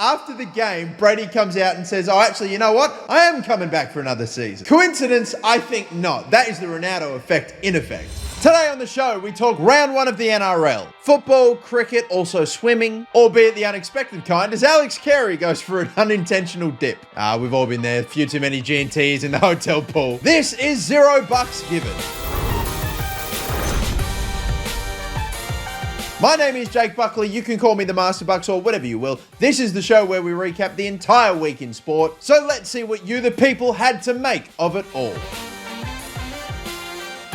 after the game, Brady comes out and says, oh, actually, you know what? I am coming back for another season. Coincidence? I think not. That is the Ronaldo effect in effect. Today on the show, we talk round one of the NRL. Football, cricket, also swimming, albeit the unexpected kind, as Alex Carey goes for an unintentional dip. We've all been there, a few too many G&Ts in the hotel pool. This is $0 given. My name is Jake Buckley. You can call me the Master Bucks or whatever you will. This is the show where we recap the entire week in sport. So let's see what you, the people, had to make of it all.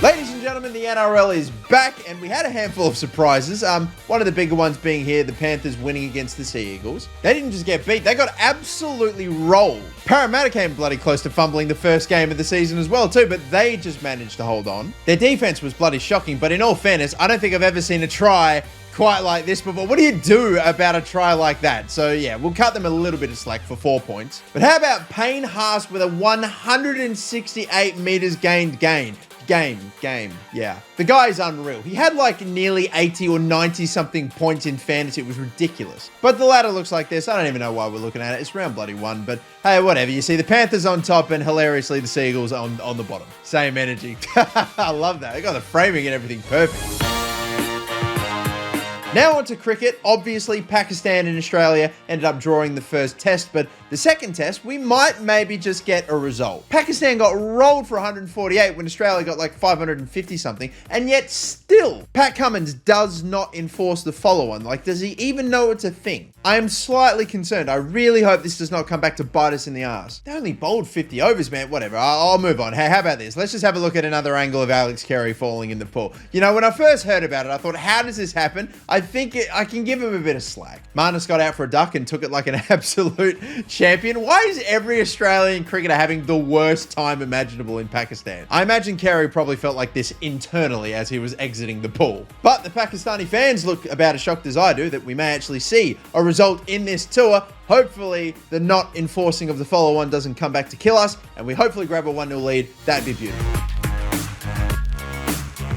Ladies and gentlemen, the NRL is back, and we had a handful of surprises. One of the bigger ones being here, the Panthers winning against the Sea Eagles. They didn't just get beat, they got absolutely rolled. Parramatta came bloody close to fumbling the first game of the season as well too, but they just managed to hold on. Their defense was bloody shocking, but in all fairness, I don't think I've ever seen a try quite like this before. What do you do about a try like that? So yeah, we'll cut them a little bit of slack for 4 points. But how about Payne Haas with a 168 meters gained game. Yeah. The guy's unreal. He had like nearly 80 or 90 something points in fantasy. It was ridiculous. But the ladder looks like this. I don't even know why we're looking at it. It's round bloody one, but hey, whatever. You see the Panthers on top and hilariously the Seagulls on the bottom. Same energy. I love that. They got the framing and everything perfect. Now on to cricket. Obviously, Pakistan and Australia ended up drawing the first test, but the second test, we might maybe just get a result. Pakistan got rolled for 148 when Australia got like 550 something, and yet still, Pat Cummins does not enforce the follow-on. Like, does he even know it's a thing? I am slightly concerned. I really hope this does not come back to bite us in the ass. They only bowled 50 overs, man. Whatever. I'll move on. Hey, how about this? Let's just have a look at another angle of Alex Carey falling in the pool. You know, when I first heard about it, I thought, how does this happen? I can give him a bit of slack. Marnus got out for a duck and took it like an absolute champion. Why is every Australian cricketer having the worst time imaginable in Pakistan? I imagine Carey probably felt like this internally as he was exiting the pool. But the Pakistani fans look about as shocked as I do that we may actually see a result in this tour. Hopefully, the not enforcing of the follow-on doesn't come back to kill us, and we hopefully grab a 1-0 lead. That'd be beautiful.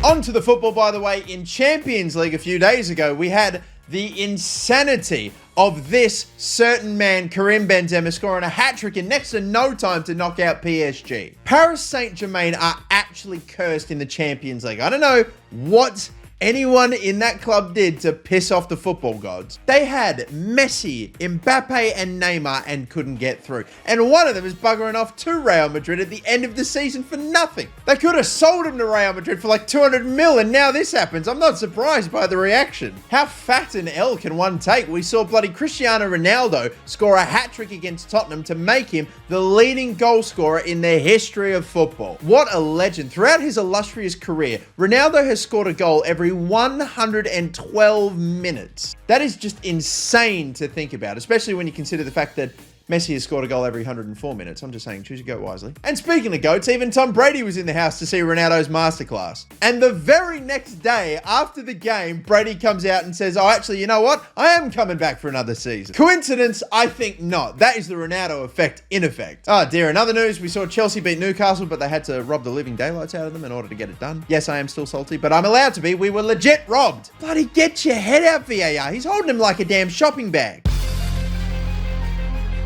On to the football, by the way. In Champions League a few days ago, we had the insanity of this certain man, Karim Benzema, scoring a hat-trick in next to no time to knock out PSG. Paris Saint-Germain are actually cursed in the Champions League. I don't know what anyone in that club did to piss off the football gods. They had Messi, Mbappe, and Neymar and couldn't get through. And one of them is buggering off to Real Madrid at the end of the season for nothing. They could have sold him to Real Madrid for like 200 mil, and now this happens. I'm not surprised by the reaction. How fat an L can one take? We saw bloody Cristiano Ronaldo score a hat-trick against Tottenham to make him the leading goal scorer in the history of football. What a legend. Throughout his illustrious career, Ronaldo has scored a goal every 112 minutes. That is just insane to think about, especially when you consider the fact that Messi has scored a goal every 104 minutes. I'm just saying, choose your goat wisely. And speaking of goats, even Tom Brady was in the house to see Ronaldo's masterclass. And the very next day, after the game, Brady comes out and says, oh, actually, you know what? I am coming back for another season. Coincidence? I think not. That is the Ronaldo effect in effect. Oh dear, in other news, we saw Chelsea beat Newcastle, but they had to rob the living daylights out of them in order to get it done. Yes, I am still salty, but I'm allowed to be. We were legit robbed. Bloody get your head out, VAR. He's holding him like a damn shopping bag.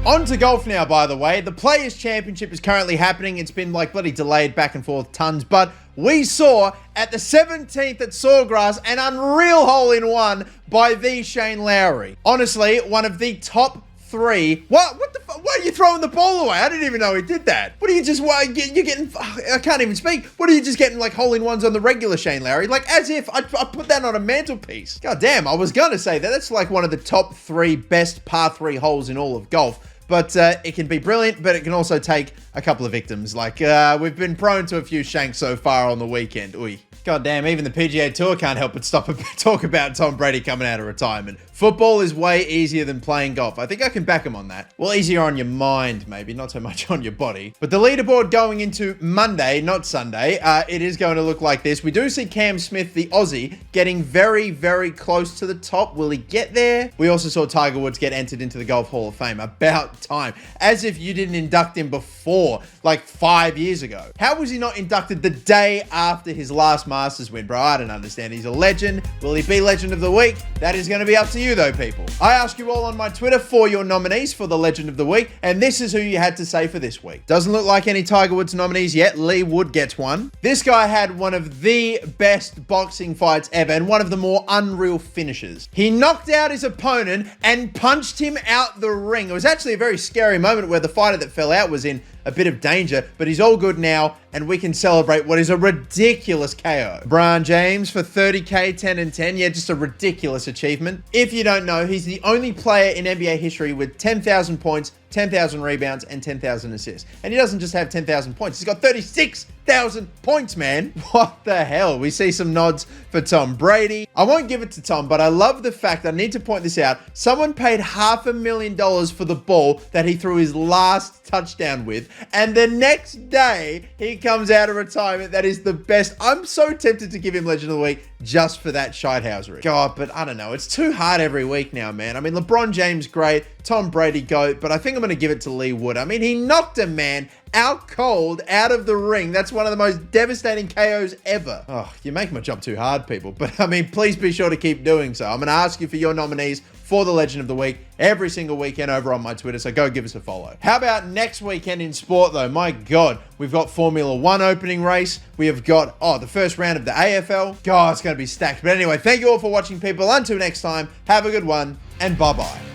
On to golf now, by the way. The Players' Championship is currently happening. It's been like bloody delayed back and forth tons, but we saw at the 17th at Sawgrass an unreal hole-in-one by the Shane Lowry. Honestly, one of the top 3. What the fuck? Why are you throwing the ball away? I didn't even know he did that. What are you just, you're getting, I can't even speak. What are you just getting like hole-in-ones on the regular Shane Lowry? Like as if I put that on a mantelpiece. God damn, I was gonna say that. That's like one of the top 3 best par 3 holes in all of golf. But it can be brilliant, but it can also take a couple of victims. Like, we've been prone to a few shanks so far on the weekend. Oy. God damn, even the PGA Tour can't help but stop and talk about Tom Brady coming out of retirement. Football is way easier than playing golf. I think I can back him on that. Well, easier on your mind, maybe, not so much on your body. But the leaderboard going into Monday, not Sunday, it is going to look like this. We do see Cam Smith, the Aussie, getting very, very close to the top. Will he get there? We also saw Tiger Woods get entered into the Golf Hall of Fame. About time. As if you didn't induct him before more, like 5 years ago. How was he not inducted the day after his last Masters win, bro? I don't understand. He's a legend. Will he be Legend of the Week? That is going to be up to you though, people. I asked you all on my Twitter for your nominees for the Legend of the Week, and this is who you had to say for this week. Doesn't look like any Tiger Woods nominees yet. Lee Wood gets one. This guy had one of the best boxing fights ever and one of the more unreal finishes. He knocked out his opponent and punched him out the ring. It was actually a very scary moment where the fighter that fell out was in a bit of danger, but he's all good now, and we can celebrate what is a ridiculous KO. LeBron James for 30K, 10 and 10. Yeah, just a ridiculous achievement. If you don't know, he's the only player in NBA history with 10,000 points, 10,000 rebounds, and 10,000 assists. And he doesn't just have 10,000 points. He's got 36,000 points, man. What the hell? We see some nods for Tom Brady. I won't give it to Tom, but I love the fact, I need to point this out, someone paid $500,000 for the ball that he threw his last touchdown with, and the next day, he comes out of retirement. That is the best. I'm so tempted to give him Legend of the Week just for that shithousery. God, but I don't know. It's too hard every week now, man. I mean, LeBron James, great. Tom Brady, GOAT, but I think I'm going to give it to Lee Wood. I mean, he knocked a man out cold, out of the ring. That's one of the most devastating KOs ever. Oh, you make my job too hard, people. But I mean, please be sure to keep doing so. I'm going to ask you for your nominees for the Legend of the Week every single weekend over on my Twitter, so go give us a follow. How about next weekend in sport, though? My God, we've got Formula 1 opening race. We have got, the first round of the AFL. God, it's going to be stacked. But anyway, thank you all for watching, people. Until next time, have a good one, and bye-bye.